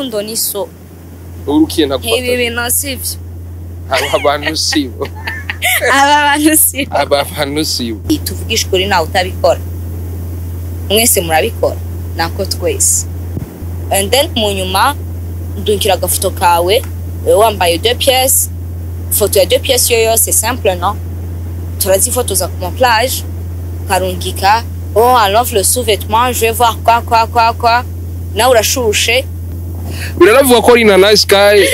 urukundo ni so urukiye ntakufata ibi bintu sivyo abantu sibo abantu sibo tuvugisha ukuri nawe utabikora mwese murabikora nako twese and then mu nyuma ndungikira agafoto kawe wambaye 2 pièces foto ya 2 pièces yo yose simple non turazifotoza ku ma plage karungika oh I love le sous-vêtement je vais voir quoi na urashushe biraravuga ko ari na nice guy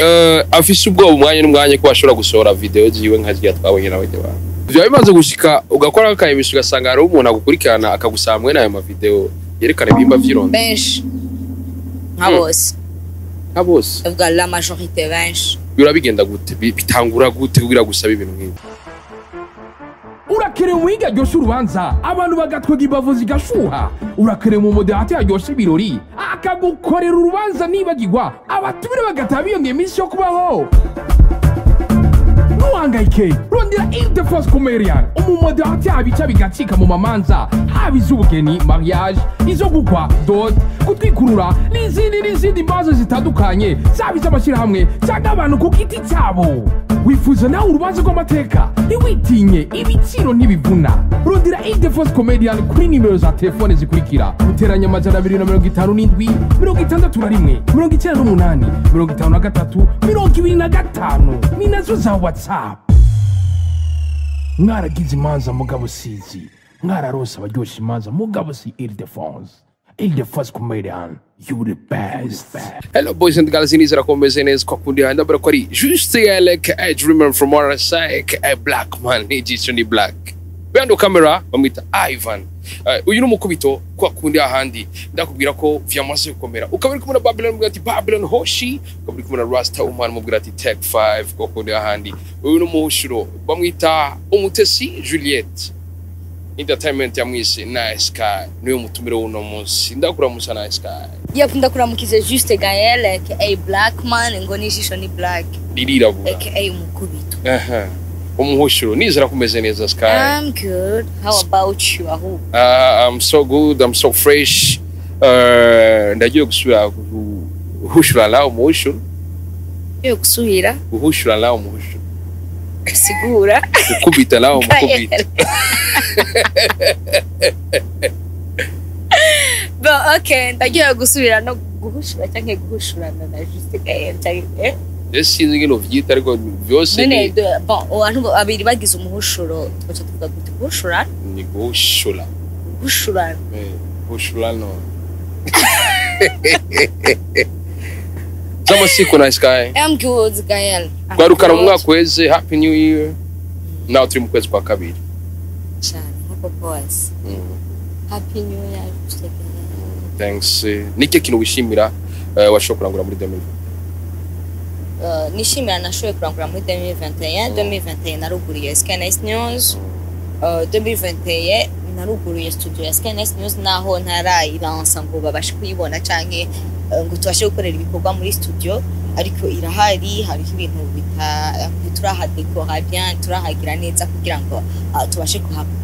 afise ubwo umwanya n'umwanya ko ashobora gusohora video ziwe nkaziya twabonye nawe de bana byo bimaze gushika ugakora akayibisha ugasanga ari umuntu agukurikirana akagusamwe nayo ma video yerekana ibimba vy'irondo benshi nkabose ubwa la majorité benshi birabigenda gute bitangura gute kugira gusaba ibintu nk'ibi urakere mu higa ryoshe urubanza abantu bagatwega imbavu zigashuha urakere mu moderateur ryoshe ibirori akagukorera urubanza nibagirwa abatumire bagataha biyongeye iminsi yo kubaho nuhangayike rondera Interforce Comedian umumoderateur abica bigacika mu mamanza haba iz'ubugeni mariage izo gukwa dot kutwikurura n'izindi mbazo zitandukanye zaba iz'amashyirahamwe cyangwa abantu ku giti cyabo wifuza nawe urubanza rw'amateka ntiwitinye ibiciro ntibivuna rondera Interforce Comedian kuri nimero za telefone zikurikira guteranya amajana 257 61 98 53 25 ni nazo za WhatsApp. Mwaragize imanza mugabo sizi mwararonse abaryoshye imanza mugabo si Interforce Comedian, you the best. Hello boys and girls, inizera komeze neza kwa kundi handa bara kwari juste like a dreamer from our side a black man nicesky black bando camera bamwita Ivan uyu n'umukubito kwa kundi ahandi ndakubwira ko vyamaze gukomera ukabiri kumuna Babylon mubwira ati Babylon hoshi ukabiri kumuna Rasta Woman mubwira ati Tech 5 kwa kundi ahandi uyu n'umuhushuro bamwita umutesi Juliette entertainment yamwise nicesky niyo mutumiro uno munsi ndakuramusa nicesky ndakuramukize juste Gaël aka black man ngo nicesky black dirirabura aka umukubito umuhushuro nizera kumeze neza Sky. I'm good. How about you? I hope. I'm so good. I'm so fresh. Ndagiye gusubira guhushura la umuhushuro. Yo gusubira? Guhushura la umuhushuro. Sigura. Ukubita la umukubito. Bon, okay, ndagiye gusubira no guhushura cyangwa guhushurana na juste Gaël cyangwa sinzi ngino vyita ariko byose ni bon abantu abiri bagize umuhushuro twacha tuvuga gute guhushura ni guhushura no Zama siku nicesky. I'm good Gaël. Kwarukana mu mwaka weze happy new year. Now turi mu kwezi kwa kabiri. Cyane nko boss. Happy new year. Thanks. Nike kintu wishimira washoboye kurangura muri 2020. Nishimira nashoboye kurangura muri 2021 naruguriye skynicenews 2021 naruguriye studio ya skynicenews naho ntarayiransa ngo babashe kuyibona canke ngo tubashe gukorera ibikorwa muri studio ariko irahari hariho ibintu turahadekora bien turahagira neza kugira ngo tubashe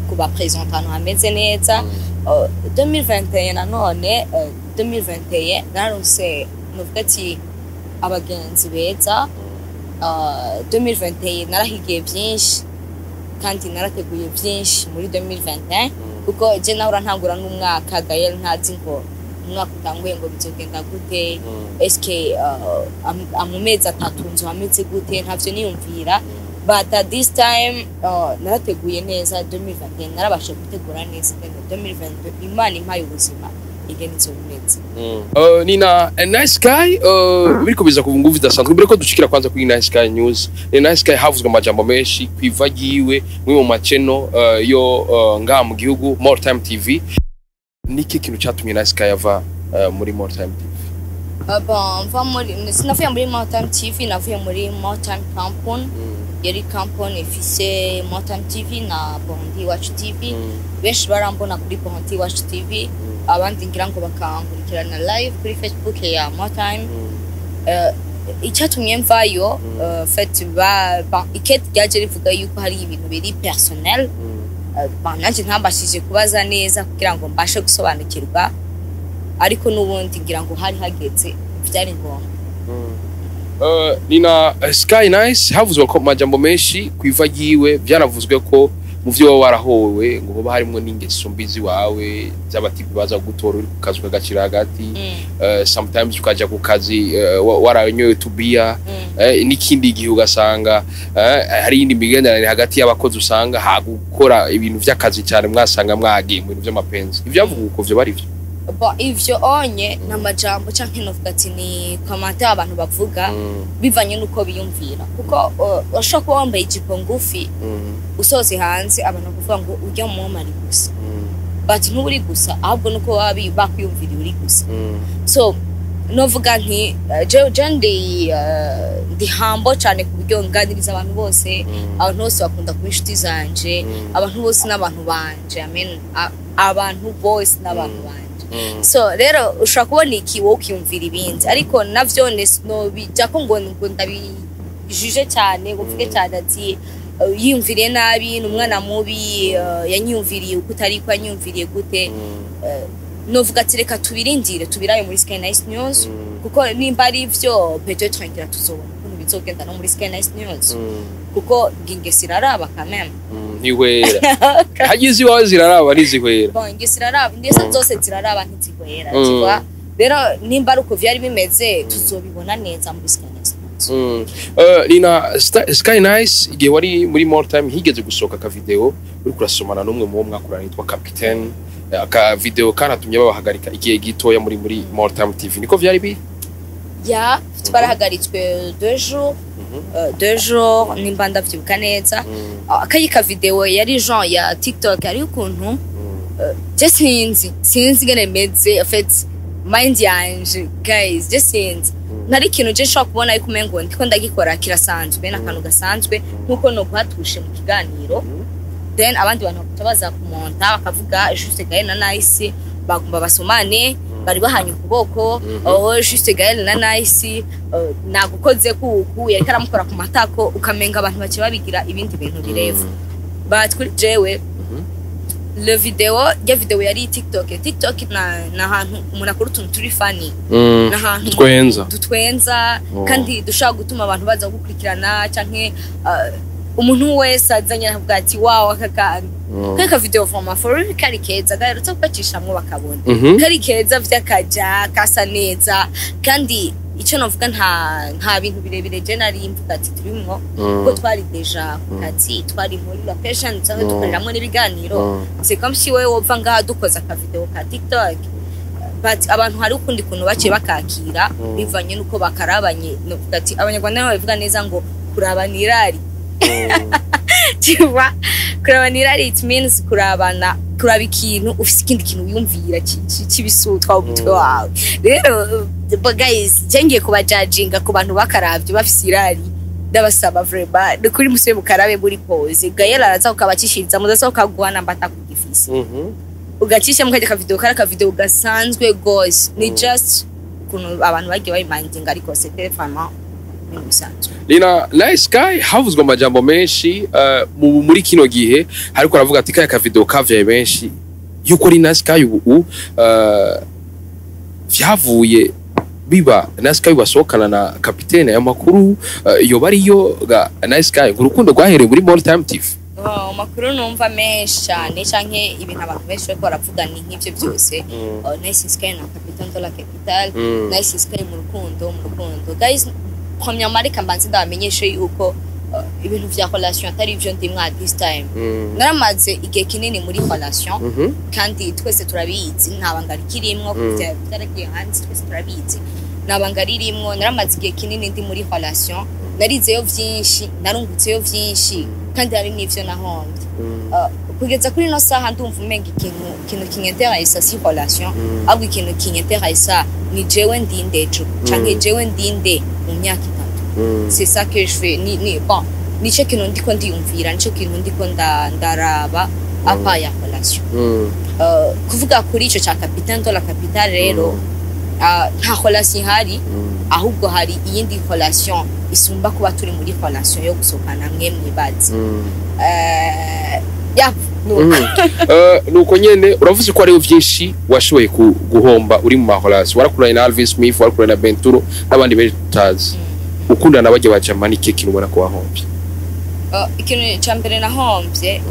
kuba presenter ahantu hameze neza 2021 nanone 2021 narose nuvuga ati abagenzi beza 2021 narahigiye byinshi kandi narateguye byinshi muri 2021 kuko je naho ntangura n'umwaka Gaël ntazi ngo umwaka utanguye ngo bizogenda gute eske amumezi 3 nzo hameze gute ntavyo niyumvira but at this time narateguye neza 2021 narabashe gutegura neza 2022 Imana impaye ubuzima igenizo bimeze Nina a nice guy biriko biza ku nguvu dasanzwe mbere ko dushikira kwanza kuri Nicesky News ni Nicesky havuzwe amajambo menshi kwivagiwe mwe mu maceno yo ngaha mu gihugu More Time TV niki kintu cyatumye Nicesky yava muri More Time TV bon va muri sinavuye muri More Time TV navuye muri More Time Campaign yari campaign ifise More Time TV na Bondi Watch TV benshi barambona kuri Bondi Watch TV abandi ngira ngo bakankurikirana live kuri Facebook ya More Time icyatumye mvayo fait iket gaje rivuga yuko hari ibintu biri personnel bananje ntambashije kubaza neza kugira ngo mbashe gusobanukirwa ariko nubundi ngira ngo hari hageze byari ngombwa Nina Sky Nice havuzwe ko majambo menshi kwiva yiwe byaravuzwe ko mu vyo warahowe ngo hoba harimo n'ingeso mbizi wawe z'abatipi baza gutora uri kukazi kagacira hagati sometimes ukaja ku kazi waranyoye tubia n'ikindi gihe ugasanga hari indi migenderanire hagati y'abakozi usanga hagukora ibintu vy'akazi cyane mwasanga mwagiye mu bintu vy'amapenzi ivyavuga uko vyo bari vyo ivyo onye n'amajambo canke novuga ati ni komante abantu bavuga bivanye nuko biyumvira kuko washaka kuba wambaye ijipo ngufi usoze hanze abantu bavuga ngo ujya mu mari gusa but nturi gusa ahubwo nuko wabi bakwiyumvira uri gusa so novuga nti ndi humble cyane ku buryo nganiriza abantu bose abantu bose bakunda kuba inshuti zanje abantu bose n'abantu banje abantu bose n'abantu banje so rero ushaka kubona iki wowe ukiyumvira ibindi ariko navyo no bijya ko ngo ndabijije cyane uvuge cyane ati yiyumviriye nabi n'umwana mubi yanyumviriye ukutari ko yanyumviriye gute novuga ati reka tubirindire tubiraye muri skynicenews kuko nimba ari ivyo peut-être ngira tuzobona ukuntu bizogenda no muri skynicenews kuko ngingesi raraba kameme ntiwera hagize iwawe ziraraba ntizihwera bon ngingesi raraba ndetse zose ziraraba ntizihwera twa rero nimba ari uko vyari bimeze tuzobibona neza muri skynicenews Nina Sky Nice igihe wari muri more time higeze gusoka ka video uri kurasomana n'umwe mu mwakurana yitwa Capitaine aka video kanatumye babahagarika igihe gitoya muri more time TV niko vyari bi ya twarahagaritswe 2 jours nimba ndavyibuka neza akayika video yari Jean ya TikTok ari ukuntu just sinzi gene meze en fait mind yanje guys just sinzi nari kintu je shaka kubona yuko mengo ndiko ndagikora kirasanzwe n'akantu gasanzwe nkuko no kwatushe mu kiganiro then abandi bantu bakabaza kumonta bakavuga juste Gaël na Nice bagomba basomane bari bahanye ukuboko juste Gaël na Nice nagukoze kuku yari karamukora ku matako ukamenga abantu bace babigira ibindi bintu birevu but kuri jewe le video yari TikTok na hantu umuntu akora utuntu turi funny na hantu dutwenza kandi dushaka gutuma abantu baza gukurikirana canke umuntu wese azanye avuga ati wow akaka video forma for real kari keza garutse kubacishamwe bakabona kari keza vyakaja kasa neza kandi icyo navuga nta bintu birebire je nari mvuga ati turimo ko twari deja kati twari muri location cyangwa dukoreramo n'ibiganiro c'est comme si wewe wova ngaha dukoza ka video ka TikTok but abantu hari ukundi kuntu bace bakakira bivanye nuko bakarabanye navuga ati abanyarwanda bavuga neza ngo kurabanirari Tiwa kurabanirari it means kuraba ikintu ufite ikindi kintu wiyumvira kibisutwa umutwe wawe rero guys jengiye kubajajinga ku bantu bakaravye bafise irari ndabasaba vraiment kuri musebe mukarabe muri pause Gaël araza ukabacishiriza muzaso ukagwana mbata kugifise ugacisha mukaje ka video gasanzwe gose ni just kuno abantu bagiye bayimandinga ariko c'était vraiment Nina Nice Guy havuzwe amajambo menshi muri kino gihe hariko aravuga ati kaya ka video kavye benshi yuko ari Nice Guy ubu vyavuye biba Nice Guy basokana na Capitaine y'amakuru iyo bariyo ga Nice Guy urukundo rwahereye muri More Time TV makuru numva menshi cyane canke ibintu abantu benshi bako baravuga ni nk'ivyo byose Nice Guy na Capitaine de la Capitale Nice Guy mu rukundo guys premier marika mbanze ndamenyeshe yuko ibintu vya relation atari ivyo ndimwa this time naramaze igihe kinini muri relation kandi twese turabizi ntabangari kirimwo byaragiye hanze twese turabizi nabangari rimwo naramaze igihe kinini ndi muri relation narizeyo vyinshi narungutseyo vyinshi kandi hari n'ivyo nahombye kugeza kuri no saha ndumva umenga ikintu kinyenteresa si relation ahubwo ikintu kinyenteresa ni jewe ndindejo canke jewe ndinde mu myaka itatu c'est ça que je fais ni bon nico kintu ndiko ndiyumvira nico kintu ndiko ndaraba apa ya relation kuvuga kuri ico ca Capitaine de la Capitale rero nta relation hari ahubwo hari iyindi relation isumba kuba turi muri relation yo gusokana mwemwe bazi nuko nyene uravuze ko ari byinshi washoboye guhomba uri mu maholasi warakuranye na Alvin Smith warakuranye na Benturo n'abandi benshi tutazi ukundana n'abajye ba Jamani keke ubona ko wahombye ikintu cyambere nahombye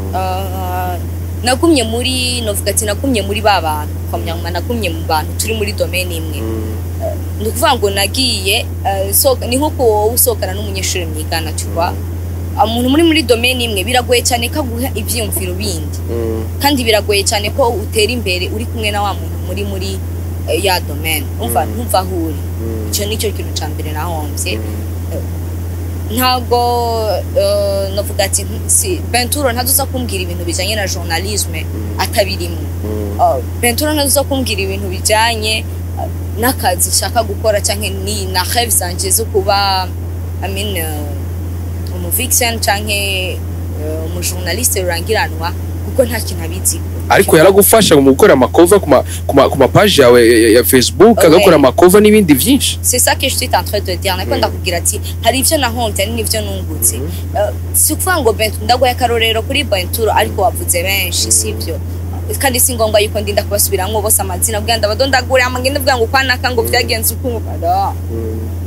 nagumye muri novuga ati nagumye muri babantu komyangwa nagumye mu bantu turi muri domaine imwe nukuvuga ngo nagiye ni nkuko wowe usokana n'umunyeshuri mwigana cyuba umuntu muri domaine imwe biragoye cyane kaguha ivyumviro bindi kandi biragoye cyane ko utera imbere uri kumwe na wa muntu muri ya domaine umva huri icyo nicyo kintu cyambere nahombye ntago navuga ati si Benturo ntaduza kumbwira ibintu bijanye na journalisme atabirimo Benturo ntaduza kumbwira ibintu bijanye n'akazi shaka gukora cyangwa ni na rêve zanje zo kuba umufiction canke umujournaliste urangiranwa kuko nta kintu abizi ariko yaragufasha mu gukora amakova ku ma page yawe ya Facebook agakora amakova n'ibindi byinshi. C'est ça que je suis en train de dire nako ndakubwira ati hari ivyo nahonze n'ivyo nungutse si kuvuga ngo Benturo ndagoye akarorero kuri Benturo ariko wavuze benshi sivyo kandi singonga yuko ndinda kubasubiramwo bose amazina bwanda badondagura amagende bwa ngo kwanaka ngo vyagenze ukumva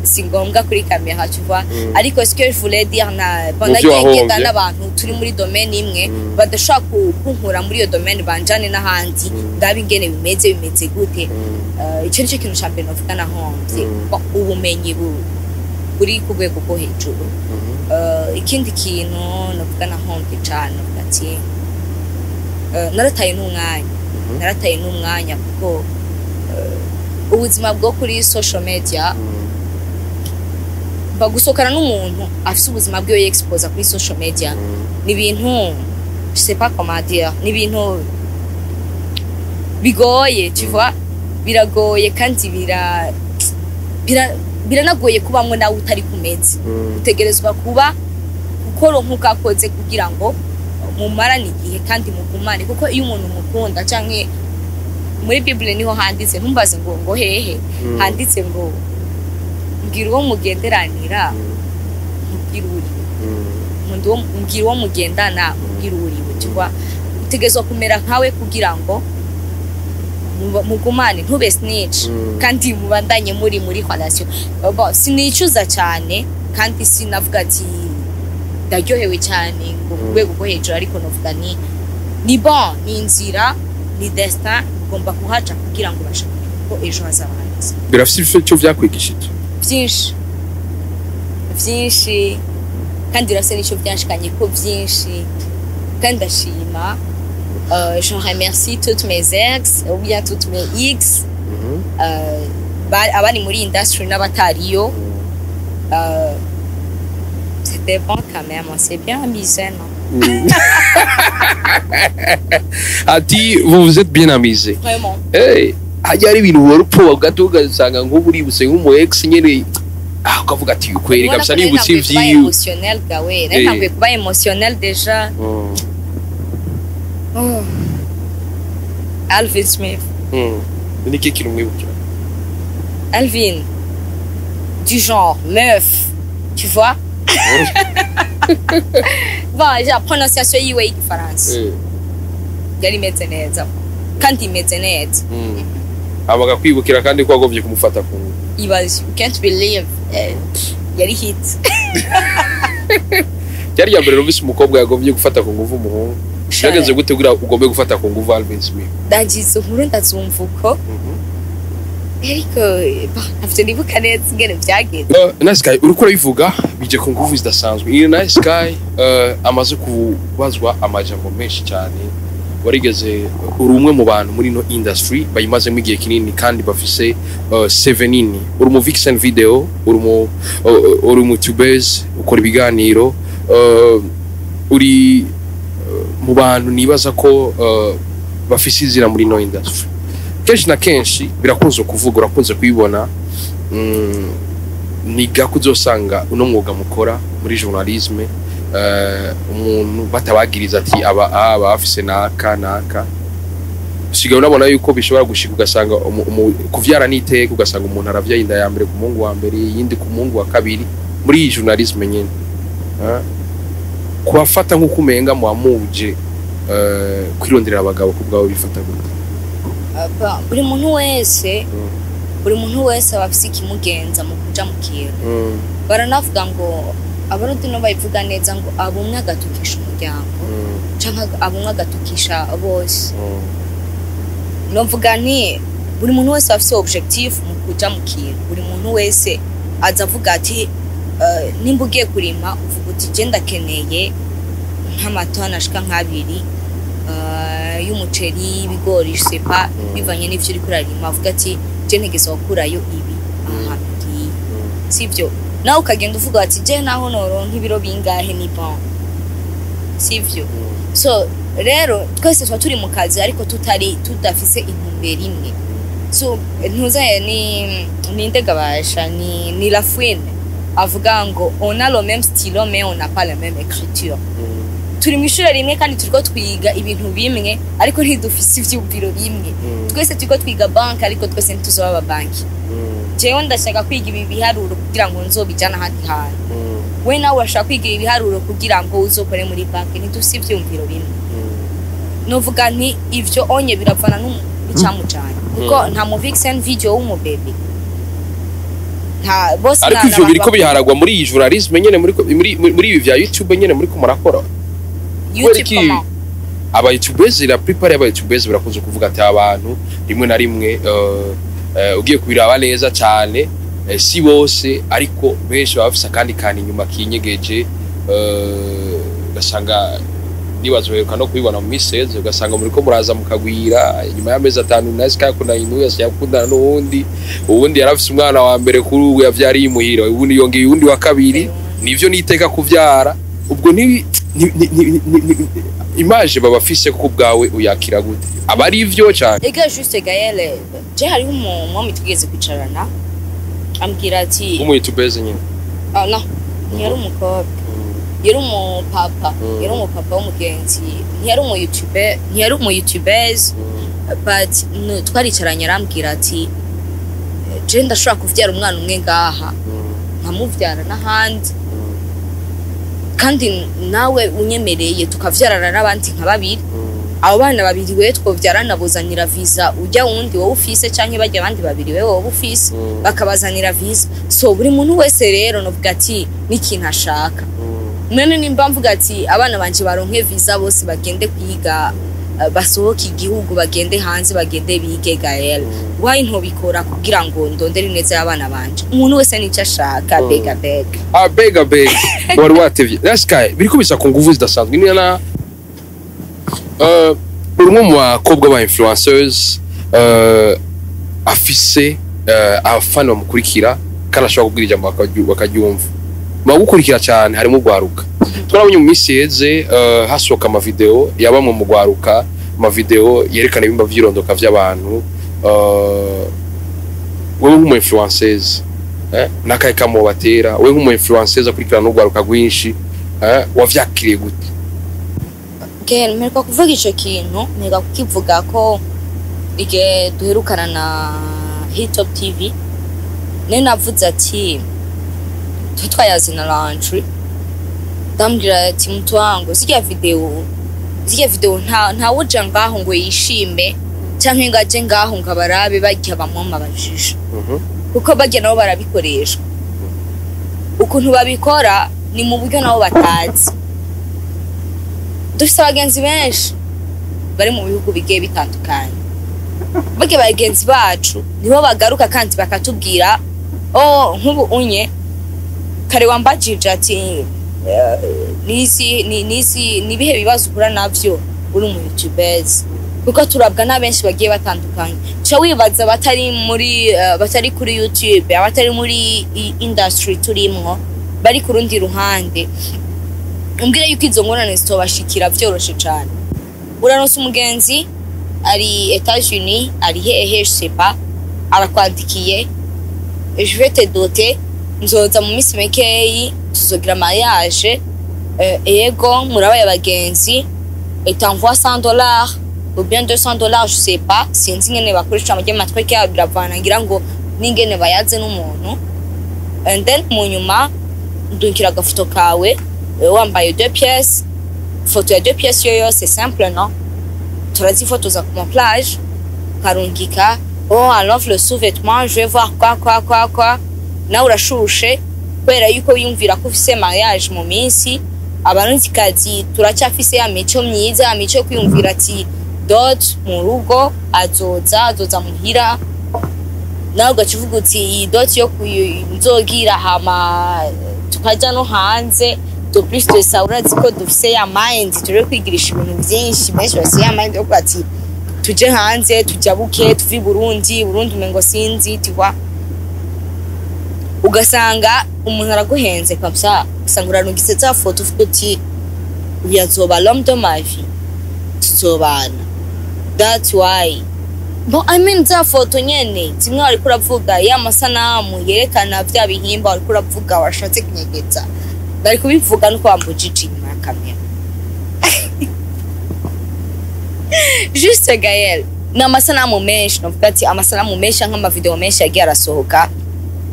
singombwa kuri kamera tu vois ariko ce que je voulais dire na pendant que n'abantu turi muri domaine imwe badashaka kunkura muri iyo domaine banjane n'ahandi ndabi ngene bimeze gute icyo nicyo kintu cyambere novuga nahombye ubumenyi buri ku rwego rwo hejuru ikindi kintu novuga nahombye cyane ati narataye n'umwanya kuko ubuzima bwo kuri social media bagusokana n'umuntu afite ubuzima bwe expose kuri social media ni ibintu je sais pas comment dire ni ibintu bigoye tu vois biragoye kandi biranagoye kubamwe nawe utari kumeze utegerezwa kuba ukora nkukakoze kugira ngo mumarane igihe kandi mugumane kuko iyo umuntu mukunda canke muri Bible niho handitse ntumbaze ngo hehe handitse ngo mbwira uwo mugenderanira mbwira uwo mugendana mbwira uriwe cyangwa utegezwa kumera nkawe kugira ngo mugumane ntube snitch kandi mubandanye muri relation sinicuza cyane kandi sinavuga ati ndaryohewe cyane ngo rwego rwo hejuru ariko novuga ni bon ni inzira ni destin ugomba kuhaca kugira ngo bashake ko ejo hazabanze birafite icyo vyakwigishije byinshi kandi rase nicyo byanshikanye ko byinshi kandi ndashima je remercie toutes mes ex ou bien toutes mes ex abari muri industry n'abatariyo c'était bon quand même on s'est bien amusé non ati vous êtes bien amusé vraiment hajya ari ibintu warupo ugasanga nk'uburi buse nk'umu ex nyene ukavuga ati kweri kabisa ni ubutsinzi émotionnel gawe ntabwo kuba émotionnel déjà Alvin Smith ni qui le mwibukira Alvin du genre meuf tu vois bon ja prononciation yiwe y'igifaransa yari meze neza kandi meze neza abaga kwibukira kandi ko agovye kumufata ku ibaze you can't believe yari hit yari yambere rubise umukobwa yagovye gufata ku nguvu umuhungu yageze gutegura ugombe gufata ku nguvu Alvin Smith ndagize nkuru ndazumvuko ariko afite nibuka neza ingene byagenze Nicesky uriko urabivuga bije ku nguvu zidasanzwe ni Nicesky amaze kubazwa amajambo menshi cyane warigeze uri umwe mu bantu muri no industry bayimazemo igihe kinini kandi bafise 7 nini uri mu vixen video uri mu tubers ukora ibiganiro uri mu bantu nibaza ko bafise izira muri no industry kenshi na kenshi birakunze kuvuga urakunze kwibona niga kuzosanga uno mwuga mukora muri journalisme umuntu batabagiriza ati aba bafise naka sigaho nabona yuko bishobora gushika ugasanga kuvyara niteke ugasanga umuntu aravya inda ya mbere ku mungu wa mbere yindi ku mungu wa kabiri muri journalisme nyene kuafata nkuko umenga mu amuje kwirondera abagabo ku bwawe bifata gute? buri muntu wese abafise ikimugenza mu kuja mu kintu. Baranavuga ngo abarundi no bayivuga neza ngo abumwe agatukisha umuryango canke abumwe agatukisha bose. Novuga nti buri muntu wese afise objectif mu kuja mu kintu. Buri muntu wese azavuga ati nimba ugiye kurima uvuga uti je ndakeneye nk'amatona ashika nk'abiri y'umuceri, ibigori, sepa bivanye n'ivyo uri kurarima. Avuga ati je ntegeza gukurayo ibi aha ngiye, sivyo? Nawe ukagenda uvuga ati je naho noronka ibiro bingahe ni bon, sivyo? So rero twese twa turi mu kazi ariko tudafise intumbero imwe. So ntuzaye ni ndegabasha ni la fouine avuga ngo on a le même stylo mais on n'a pas la même écriture. Turi mwishura rimwe kandi turiko twiga ibintu bimwe ariko ntidufise ivyubiro bimwe. Twese turiko twiga bank ariko twese ntituzoba aba banki. Jewe ndashaka kwiga ibi biharuro kugira ngo nzobijana handi hantu. We nawe urashaka kwiga ibi biharuro kugira ngo uzokore muri banki, ntidufise ivyumviro bimwe. Novuga nti ivyo onye biravana n'icamujanye kuko nta mu vixen video w'umubebe. Nta bose ariko ivyo biriko biharagwa muri iyi journalisme nyene muri ibi vya YouTube nyene muri ko murakora. YouTube aba YouTubers la plupart aba YouTubers barakunze kuvuga ati abantu rimwe na rimwe ugiye kubiraba neza cyane si bose ariko benshi bafisa kandi inyuma kinyegeje gasanga nibazoheruka no kubibona mu miseze ugasanga muri ko muraza mukagwira nyuma y'amezi 5 nicesky yakunda yose yakundana n'uwundi yarafise umwana wa mbere kuri ubu yavyari yimuhira ubundi yongeye uwundi wa kabiri nivyo niteka kuvyara. Ubwo image babafise ku bwawe uyakira gute? Aba ari ivyo cyane. Ega juste Gaël je hari umwami tugeze kwicarana ambwira ati umuyitubeze nyine. No yari umukobwa yari umupapa w'umugenzi ntiyari umuyutubers but twaricaranye arambwira ati je ndashobora kuvyara umwana umwe ngaha nkamuvyara n'ahandi kandi nawe unyemereye tukavyarana n'abandi nka babiri. Abo bana babiri we twovyarana bozanira visa ujya wundi wowe ufise canke bajya abandi babiri we wowe ufise bakabazanira visa. So buri muntu wese rero novuga ati n'ikintu ashaka. None nimba mvuga ati abana banje baronke visa bose bagende kwiga basohoka igihugu bagende hanze bagende bige Gaël. Why ntobikora kugira ngo ndondere neza y'abana banje? Umuntu wese nico ashaka bega. Bega wari watevye nicesky biriko bisa ku nguvu zidasanzwe ni na urumwe mu bakobwa ba influencers afise abafana bamukurikira kandi ashobora kubwira ijambo bakaryumva bagukurikira cyane harimo gwaruka. Twarabonye mu miseze hasohoka ama video yabamwe mu gwaruka ama video yerekana ibimba vyirondoka vy'abantu wewe nk'umu influencers nakaye kamo batera wewe nk'umu influencers akurikirana n'ugwaruka gwinshi wavyakiriye gute? Gaël mereka kuvuga ico kintu mega kukivuga ko ige duherukana na Hitop TV ne navuze ati tutwayaze na laundry ndambwira ati mtu wangu zirya video nta woja ngaho ngo yishime canke ngaje ngaho ngabarabe bajya bamwoma bajisha kuko bajya nabo barabikoreshwa ukuntu babikora ni mu buryo nabo batazi. Dufite abagenzi benshi bari mu bihugu bigiye bitandukanye bage bagenzi bacu nibo bagaruka kandi bakatubwira nk'ubu unye kare wambajije ati nibihe bibazo ukura navyo uri mu YouTubers kuko turabwa n'abenshi bagiye batandukanye. Cyo wibaza batari kuri YouTube abatari muri industry turimwo bari ku rundi ruhande umbwire yuko izo ngorane zitobashikira vyoroshe cyane. Uraronse umugenzi ari Etats-Unis ari hehe je sais pas arakwandikiye je vais te doter nzoza mu minsi mekeyi tuzogira mariage ego murabaye abagenzi et t'envoie $100 ou bien $200 je sais pas sinzi ngene bakoresha amajye matwe kya biravana ngira ngo ningene bayaze n'umuntu and then mu nyuma ndukira gafoto kawe wambaye 2 pièces photo ya 2 pièces yoyo c'est simple non turazifotoza ku ma plage karungika oh I love le sous-vêtement je vais voir quoi na urashushe kwera yuko yumvira ko ufise mariage mu minsi abarunzikazi turacyafise ya mico myiza amico kwiyumvira ati dot mu rugo azoza muhira nawe ugacuvuga uti iyi dot yo nzogira hama tukajya no hanze to plus de ça urazi ko dufise ya mind turi kwigirisha ibintu byinshi benshi basi ya mind yo ati tuje hanze tujabuke tuvi Burundi mengo sinzi tiwa ugasanga umuntu araguhenze kabisa usanga uranugise za foto ufuti uyazoba l'homme de ma vie tuzobana that's why bo I mean za foto nyene zimwe ari kuravuga ya masanamu yerekana bya bihimba ari kuravuga washatse kunyegeza bari kubivuga nuko bambujije inyuma kamera juste Gaël na masanamu menshi novuga ati amasanamu menshi nk'ama video menshi yagiye arasohoka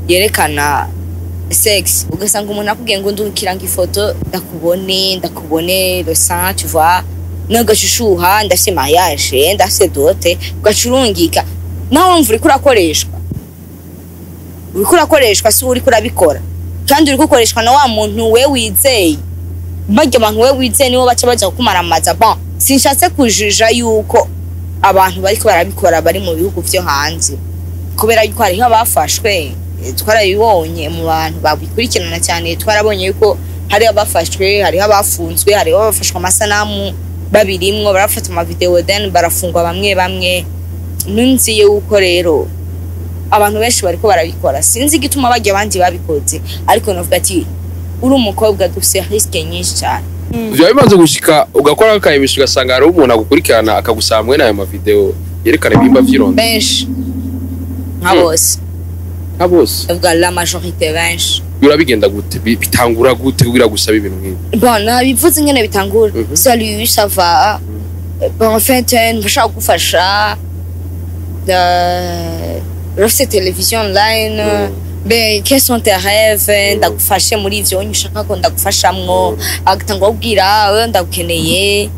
yerekana sex ugasanga umuntu akubwiye ngo ndukiranga ifoto ndakubone le sang tu vois nagashushuha ndafite mariage ndafite dote gacurungika naho mvuri kurakoreshwa si uri kurabikora kandi uri gukoreshwa na wa muntu we wizeye bajya abantu we wizeye nibo baca kumaramaza bon sinshatse kujija yuko abantu bariko barabikora bari mu bihugu byo hanze kubera yuko hari nk'abafashwe twarabibonye mu bantu babikurikirana cyane twarabonye yuko hari abafashwe hari abafunzwe hari abafashwe amasanamu babirimwo barafata ama video then barafungwa bamwe nunziye uko rero abantu benshi bariko barabikora sinzi gituma bajya abandi babikoze ariko navuga ati uri umukobwa dufise risque nyinshi cyane Vya bimaze gushika ugakora akayibisha ugasanga hari umuntu agukurikirana akagusamwe nayo ma video yerekana ibimba vy'irondo benshi nka bose ubwa la majorité benshi urabigenda gute bitangura gute kugira gusaba ibintu nk'ibi bon nabivuze ngene bitangura salut ça va bon en fait ndashaka gufasha rafite television online ben quels sont tes rêves ndagufashe muri ivyo nyushaka ko ndagufashamwo agatangwa kubwira ndagukeneye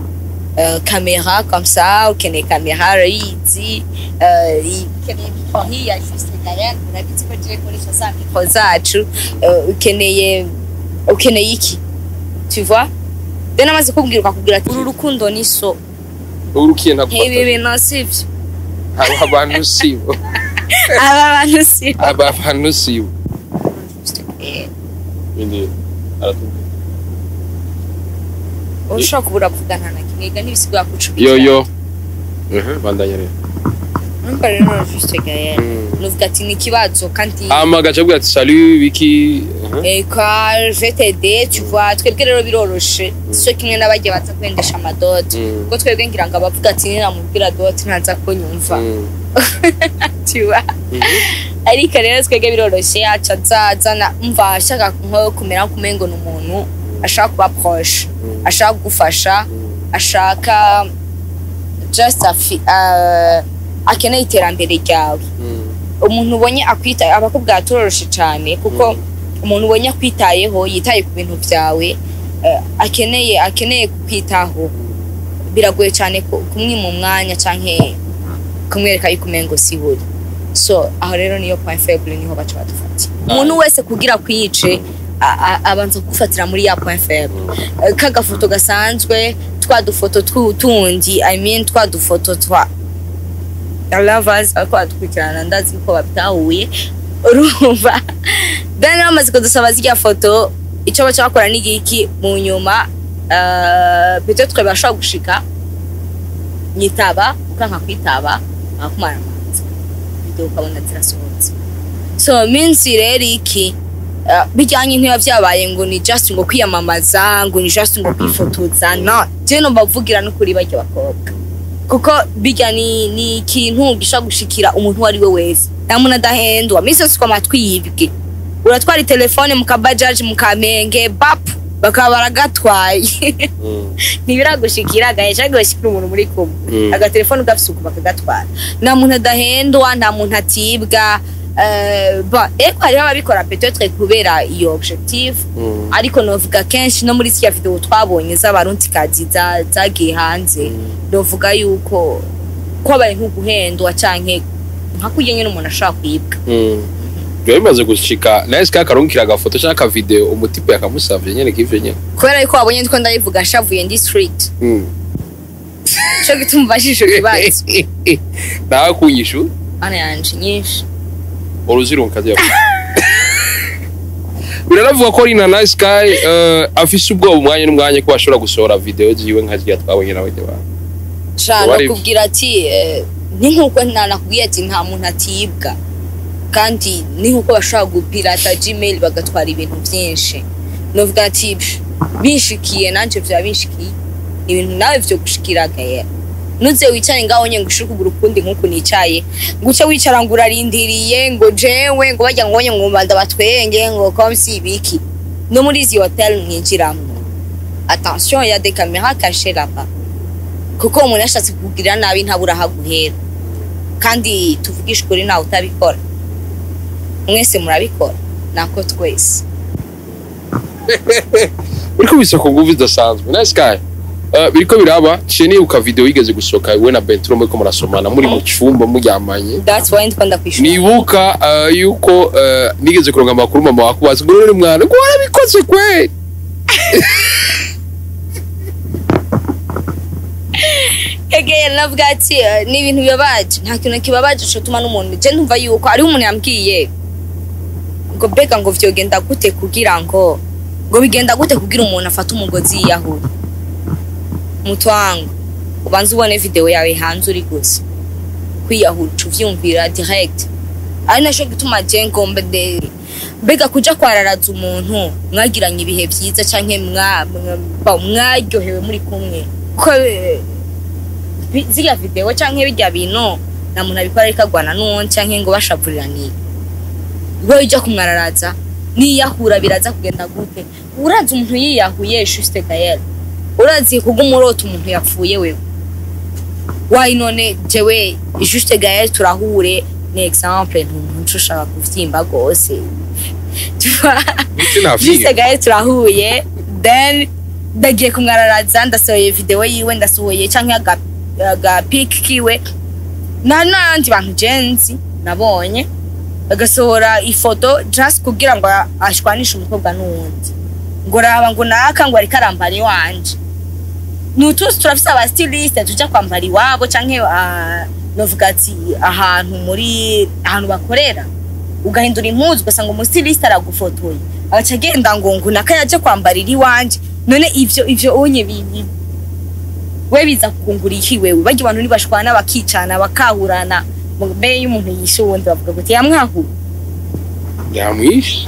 caméra comme ça ukeneye caméra rizi ukeneye micro ya juste derrière urabitse ko je koresha za micro zacu ukeneye iki tu vois then amaze kubwira ukakubwira ati urukundo ni so urukiye ntagufata ibi nasivyo abantu sibo abantu sibo indi aratuka ushaka kubura kuvugana na kimwe n'ibisigo yakucubira yo bandanya rero numva rero juste Gaël nuvuga ati ni kibazo kandi gacha bwa ati salut wiki quoi je t'aider tu vois twebwe rero biroroshe cyo kimwe n'abajye baza kwendesha amadoti ko twebwe ngira ngo abavuga ati nina mubwira doti ntaza ko nyumva tu vois ariko rero twebwe biroroshe aca zazana umva ashaka nko kumera kumengo n'umuntu ashaka kuba proche ashaka gufasha ashaka just akeneye iterambere ryawe umuntu ubonye akwita abakubwa turoroshe cyane kuko umuntu ubonye akwitayeho yitaye ku bintu byawe akeneye kukwitaho biragoye cyane kumwe mu mwanya canke kumwereka yuko umengo siburi so aho rero niyo point faible niho baca badufata umuntu wese kugira kwice abanza gufatira muri ya point faible kagafoto gasanzwe twadufoto tundi I mean twadufoto twa lovers akwa twikirana ndazi ko babitahuye urumva then amaze kudusaba zirya foto icyo bacakora n'igiki mu nyuma peut-être bashaka gushika nyitaba ukanka kwitaba akumara video ukabona zirasohotse so minsi rero iki bijyanye ntiba byabaye ngo ni just ngo kwiyamamaza ngo ni just ngo kwifotoza no je no bavugira no kuri bajye bakobwa kuko bijya ni ikintu gisha gushikira umuntu wari we wese namuna dahendwa mise siko matwibwe uratwara telefone mu kabajaje mu kamenge bap bakabaragatwaye nibiragushikira gaje gushikira umuntu muri kumwe aga telefone ugafise uko bakagatwara namuntu dahendwa nta muntu atibwa bon eko hariho ababikora peut-être kubera iyo objectif ariko novuga kenshi no muri ya video twabonye z'abarundikazi zagiye hanze novuga yuko ko bari nk'uguhendwa canke nka kuyenye n'umuntu ashaka kwibwa bimaze gushika nicesky akarungikira agafoto cyangwa video umutipe yakamusavye nyene kivye nyene kubera yuko wabonye ndiko ndayivuga nshavuye ndi street cyo gituma bashishwe kibazo nawe kunyishu ana yanje nyinshi uruzirunka rya biranavuga ko ari na nicesky afise ubwoba umwanya n'umwanya ko ashobora gusohora video ziwe nka twabonye n'abandi bantu shana kubwira ati ni nkuko nakubwiye ati nta muntu atibwa kandi ni nkuko bashaka gupirata Gmail bagatwara ibintu byinshi novuga ati bishikiye nanje vya bishikiye ibintu nawe byo gushikiraga ye nuze wicane ngaho nye ngushika kugura ukundi nkuko nicaye guca wicara ngo urarindiriye ngo jewe ngo bajya ngonye ngo mbanda batwenge ngo comme si biki no muri izi hotel mwinjiramo attention ya des caméras cachées là-bas kuko umuntu yashatse kugira nabi ntabura haguhera kandi tuvugisha kuri nawe utabikora mwese murabikora nako twese uriko bisoko nguvu idasanzwe nicesky biriko biraba cheni uka video yigeze gusoka we na Bentro muri ko murasomana muri mu cyumba muryamanye that's why ndikunda kwishura nibuka yuko nigeze kuronga amakuru mama wakubaza ngo rero mwana ngo warabikoze kwe egeye navuga ati ni ibintu bibabaje nta kintu kibabaje cyo tuma n'umuntu je ndumva yuko ari umuntu yambwiye ngo bega ngo vyogenda gute kugira ngo bigenda gute kugira umuntu afata umugozi yahura mutwango ubanza ubone video yawe hanze uri gusa kwiyahura uvyumvira direct ari nasho gituma je ngombe bega kuja kwararaza umuntu mwagiranye ibihe byiza canke mwaryohewe muri kumwe ko ziya video canke bijya bino na muntu abikora rikagwana n'uwon canke ngo bashavuriraniye ngo ijya kumwararaza niyahura biraza kugenda gute uraza umuntu yiyahuye juste Gael urazi kugumurota umuntu yapfuye wewe why none jewe juste Gael turahure ni exemple ntumuntu ushaka kuvyimba gose juste Gael turahuye then ndagiye kumwararaza ndasohoye video yiwe ndasohoye canke aga pic kiwe nandi bantu jenzi nabonye agasohora ifoto just kugira ngo ashwanishe umukobwa n'uwundi ngo raba ngo naka ngo ari karambari wanje nutuzi turafise aba stylist tuja kwambara iwabo canke novuga ati ahantu muri ahantu bakorera ugahindura impuzu ugasanga umu stylist aragufotoye abaca agenda ngo naka yaje kwambarira iwanje none ivyo onye bibi we biza kungura iki wewe bagi abantu nibashwana bakicana bakahurana mbe y'umuntu yishe wundi bavuga gute yamwahu yamwishe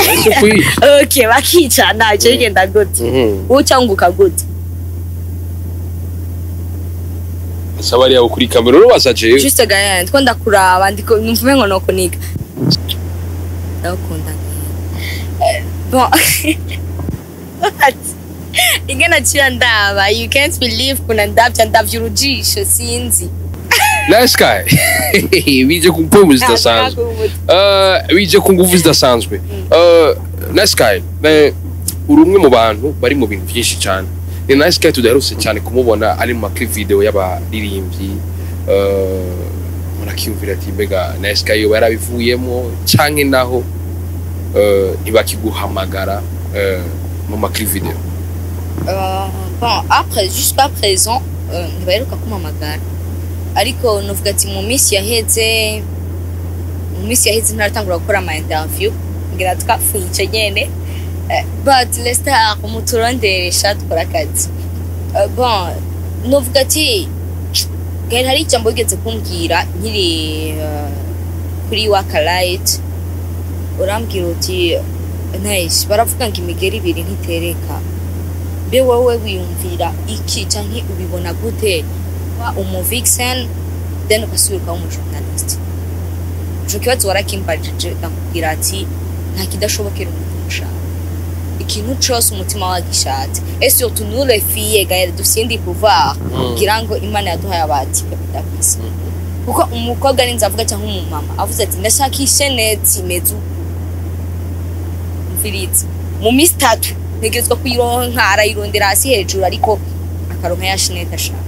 okay bakicana je genda gute ucanguka gute sabari yawe kuri kamera urubaza je juste Gael twanda kuraba ndiko numvume ngo noko niga ndakunda bon ingena chia ndaba you can't believe kuna ndavya urujisho sinzi nicesky bije ku mpombo zidasanzwe bije ku nguvu zidasanzwe nicesky urumwe mu bantu bari mu bintu byinshi cyane ni nicesky tudaherutse cyane kumubona ari mu clip video y'abaririmbyi murakiyumvira ati mbega nicesky yo yarabivuyemo canke naho ntibakiguhamagara mu ma clip video bon après jusqu'à présent ntibaheruka kumamagara ariko novuga ati mu minsi yaheze ntaratangura gukora ama interview ngira twafuye ico nyene but let's start umuturonderesha dukora akazi bon novuga ati Gael hari ijambo yigeze kumbwira nkiri kuri Wakalite urambwira uti nice baravuga ngo imigeri ibiri ntitereka be wowe wiyumvira iki canke ubibona gute wa umuvixen then ukasubiruka umujournalist je kibazo warakimbarije ndakubwira ati nta kidashobokera umuntu ushaka ikintu cyose umutima wagishatse ese yo tunule fiye Gael dufindi pouvoir kugira ngo Imana yaduhaye abati bidafise kuko umukobwa ninza avuga cyangwa umumama avuze ati ndashaka isheneti imeze mfirizi mu minsi 3 ntegezwa kuyironka arayirondera hasi hejuru ariko akaronka ya sheneti ashaka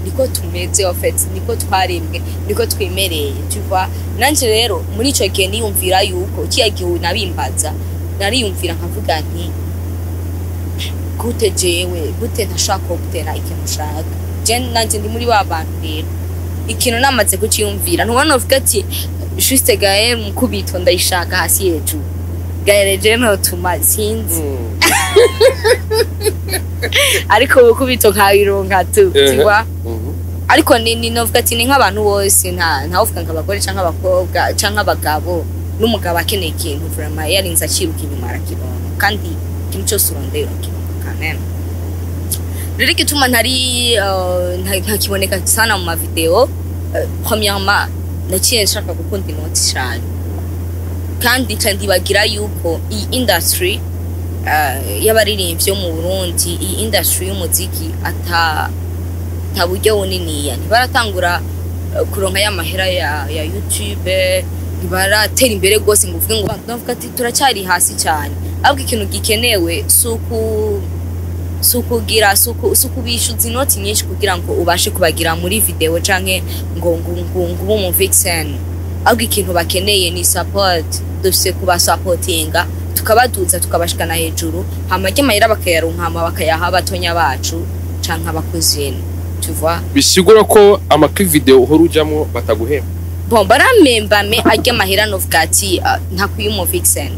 niko tumeze ofete niko twarembwe niko twemereye tuva nanje rero muri ico gihe niyumvira yuko kiya gihe nabimbaza nariyumvira nkavuga nti gute jewe gute ntashaka gutera ikintu ushaka je nanje ndi muri ba bantu rero ikintu namaze kuciyumvira ntubona uvuga ati juste gaye mukubito ndayishaka hasi hejuru gaye je no tuma sinzi ariko mukubito nkabironka tu tiwa ariko ni novuga ati ni nk'abantu bose nta uvuga nk'abagore canke abakobwa canke abagabo n'umugabo akeneye ikintu vraiment yarinze akiruka inyuma arakironka kandi ikintu cyose urondera kanene rero igituma ntakiboneka sana mu mavideo premièrement naciye nshaka gukunda inoti cyane kandi ndibagira yuko iyi industry y'abaririmbyi mu Burundi iyi industry y'umuziki ata buryo bunini ntibaratangura kuronka y'amahera ya YouTube ntibaratera imbere gose ngo uvuge ngo bavuga ati turacyari hasi cyane ahubwo ikintu gikenewe sukugira bishuza inoti nyinshi kugira ngo ubashe kubagira muri video canke ngo mu vixen ahubwo ikintu bakeneye ni support dufise kuba supportinga tukabaduza tukabashikana hejuru hamajye mahera bakayaronka bakayaha abatonya bacu canke abakozi tuva bisigura ko amakli video uhorujamo bataguhema bon baramembame ajya mahera novuga ati ntakwiye mu vixen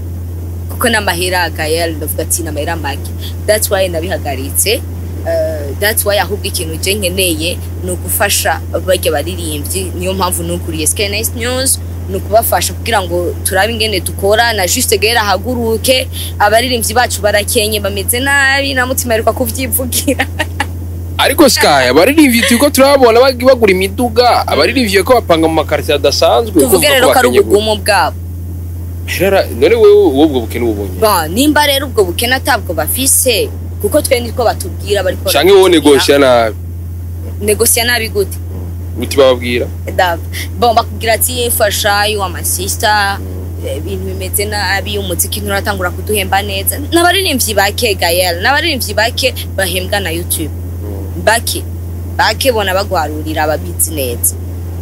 kuko n'amahera gayel novuga ati n'amahera make that's why nabihagaritse that's why ahubwo ikintu je nkeneye no gufasha bajya baririmbyi niyo mpamvu nukuriye skynicenews no kubafasha kugira ngo turabe ingene dukora na juste gera haguruke abaririmbyi bacu barakenye bameze nabi na mutima ariko kuvyivugira ariko Sky abaririmbyi tuko turabona bagura imiduga abaririmbyi ko bapanga mu makarita adasanzwe tuvuge rero ko ubugumu bwabo rero none wewe ubwo bukene ubonye ba nimba rero ubwo bukene atabwo bafise kuko twe ndiko batubwira bari ko canke wowe negosia nabi gute uti bababwira bon bakubwira ati yefasha yo amasista ibintu bimeze nabi umuziki nturatangura kuduhemba neza n'abaririmbyi bake Gael n'abaririmbyi bake bahembwa na YouTube bake bona bagwarurira ababizi neza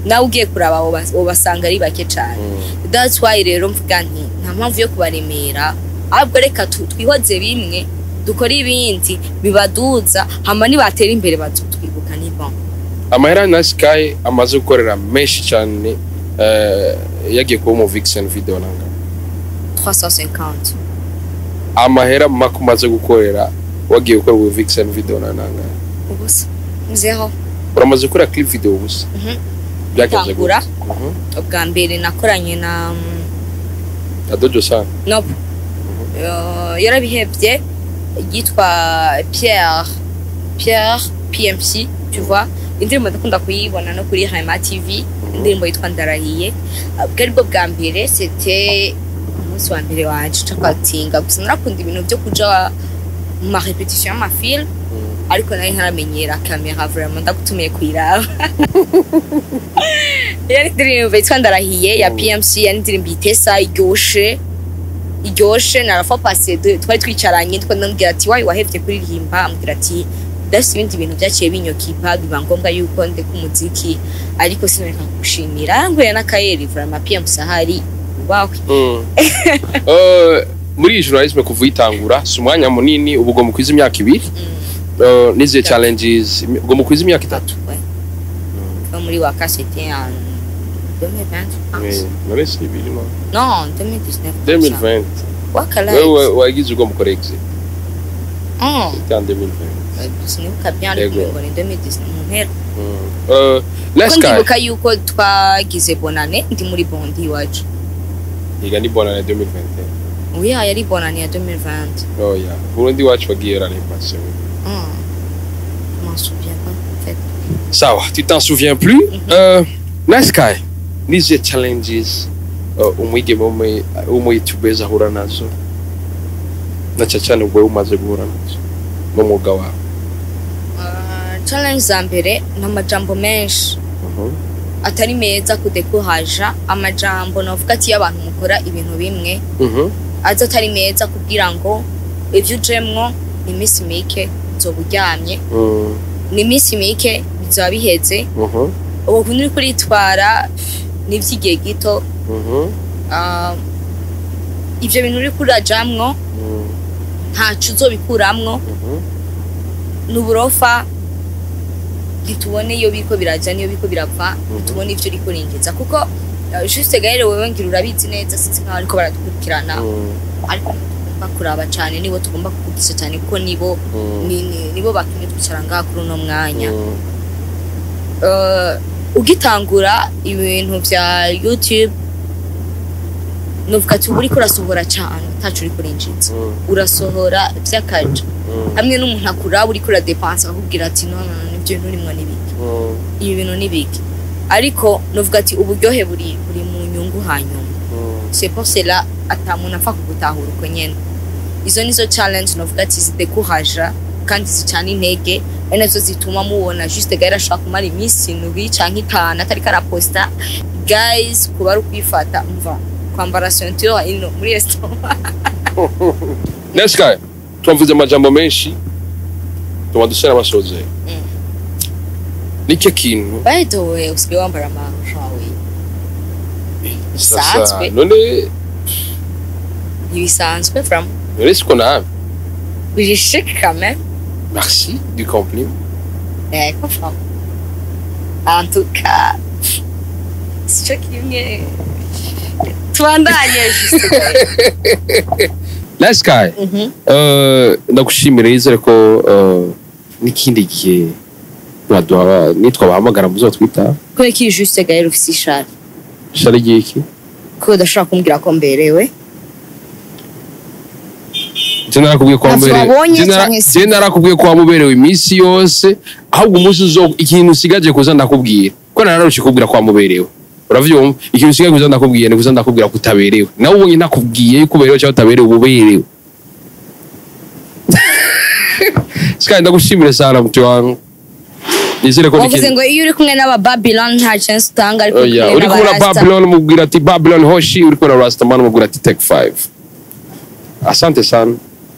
nawe ugiye kuraba ubasanga ari bake cyane that's why rero mvuga nti nta mpamvu yo kubaremera ahubwo reka twihoze bimwe dukora ibindi bibaduza hama nibatera imbere bazutwibuka ni bon amahera na Sky amaze gukorera menshi cyane yagiye kuba mu vixen video nanga 350 amahera makumaze gukorera wagiye gukora mu vixen video nanga ubusa zero uramaze gukora clip video ubusa byageze gura ubwa mbere nakoranye na Adojo sana nope yarabihebye yitwa Pierre PMC tu vois indirimbo ndakunda kuyibona no kuri Hema TV indirimbo yitwa Ndarahiye bwo bwa mbere c'était umunsi wa mbere wanje cakatinga gusa narakunda ibintu byo kuja mu ma repetition ma film ariko nari ntaramenyera camera vraiment ndagutumiye kwiraba yari indirimbo yitwa Ndarahiye ya PMC yari indirimbo itesa iryoshe narafa passé twari twicaranye ndiko ndambwira ati wayi wahevye kuririmba ambwira ati dasi ibindi bintu byaciye binyokipa biba ngombwa yuko ndeka umuziki ariko sinareka gushimira ngwe n'akayeri vraiment PMC ahari wawe muri journalisme kuva itangura sumwanya munini ubwo mukwiza imyaka 2 nize challenges ubwo mukwiza imyaka 3 muri wakasete en 2020 Naresi ibiri no non 2019 wakala wewe wagize ubwo mukore exit en 2020 sinibuka bien le ngo ni 2019 mpera let's go ndibuka yuko twagize bonane ndi muri bondi wacu yiga ni bonane 2020 oui yari bonane ya 2020 oh yeah Burundi wacu bagiye rani passé je m'en souviens pas en fait sawa tu t'en souviens plus nice guy nize challenges umwigeme umwe YouTubers ahura nazo na cyane ubwo umaze guhura nazo mu mwuga wawe challenge za mbere n'amajambo menshi atari meza kudekuhaja amajambo novuga ati abantu mukora ibintu bimwe aza atari meza kugira ngo ivyo ujemwo ni misi mike nzoburyamye ni misi mike bizoba biheze ubu kuntu uri kuritwara n'ivy'igihe gito ivyo bintu uri kurajamwo ntaco uzobikuramwo n'uburofa ntitubone iyo biriko biraja niyo biriko birava ntitubone ivyo uriko urinjiza kuko juste gahere wewe ngira urabizi neza sinzi nkaho ariko baradukurikirana ariko tugomba kuraba cane nibo tugomba kuvugisha cane kuko nibo batumye twicara ngaha kuri uno mwanya ugitangura ibintu vya YouTube nuvuga ati uri kurasohora cyane tacu uri kurinjiza urasohora byakaje hamwe n'umuntu akura uri kura dépense akubwira ati no nibyo bintu rimwe nibiki ibi bintu nibiki ariko nuvuga ati uburyohe buri mu nyungu hanyuma c'est pour cela atamuntu afa kugutahura uko nyene izo nizo challenge nuvuga ati zidekuhaja kandi zicana intege nazo zituma mubona juste gaira ashaka kumara iminsi nubi canke itana atari karaposta guys kuba ari kwifata mva kwambara ceinture ino muri restaurant Nicesky tuvuze amajambo menshi tumadusera basoze nike kintu by the way usigaye wambara amarushawe sasa none ibisanzwe from est-ce qu'on a oui chic quand même merci du compliment comprends en tout cas c'est ce qui me tubandanye juste Nicesky ndagushimira yizere ko n'ikindi gihe baduha nitwa bahamagara muzotwita ko iki juste gaire ufisi shari giki ko udashaka kumbwira ko mberewe narakubwiye ko wamuberewe iminsi yose ahubwo umunsi uzo ikintu usigaje kuza ndakubwira ko nararushye kubwira ko wamuberewe uravyumva ikintu usigaje kuza ndakubwira ni kuza ndakubwira ko utaberewe nawe ubonye nakubwiye ko uberewe cyangwa utaberewe uberewe Sky ndagushimire sana mtu wangu nizere ko wavuze ngo iyo uri kumwe n'aba Babylon nta chance utanga ariko uri kumwe na Babylon mubwira ati Babylon hoshi uri kumwe na Rastaman mubwira ati take 5 asante sana.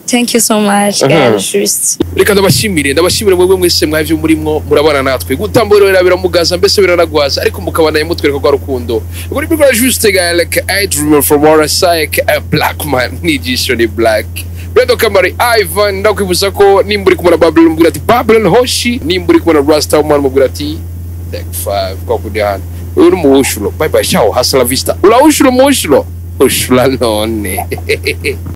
Thank you so much guys. Reka ndabashimire mwebwe mwese mwavyo murimwo murabana natwe gutamborera biramugaza mbese biranagwaza ariko mukabana yamutwereka kwa rukundo uri bigora juste like I dream from our side a black man nicesky black Brendo Kamari Ivan ndakwibuza ko nimburi kumara Babylon mubwira ati Babylon hoshi nimburi kumara Rastaman mubwira ati take 5 kwa kudihana uri muhushuro bye bye ciao hasta la vista ula ushuro muhushuro ushula none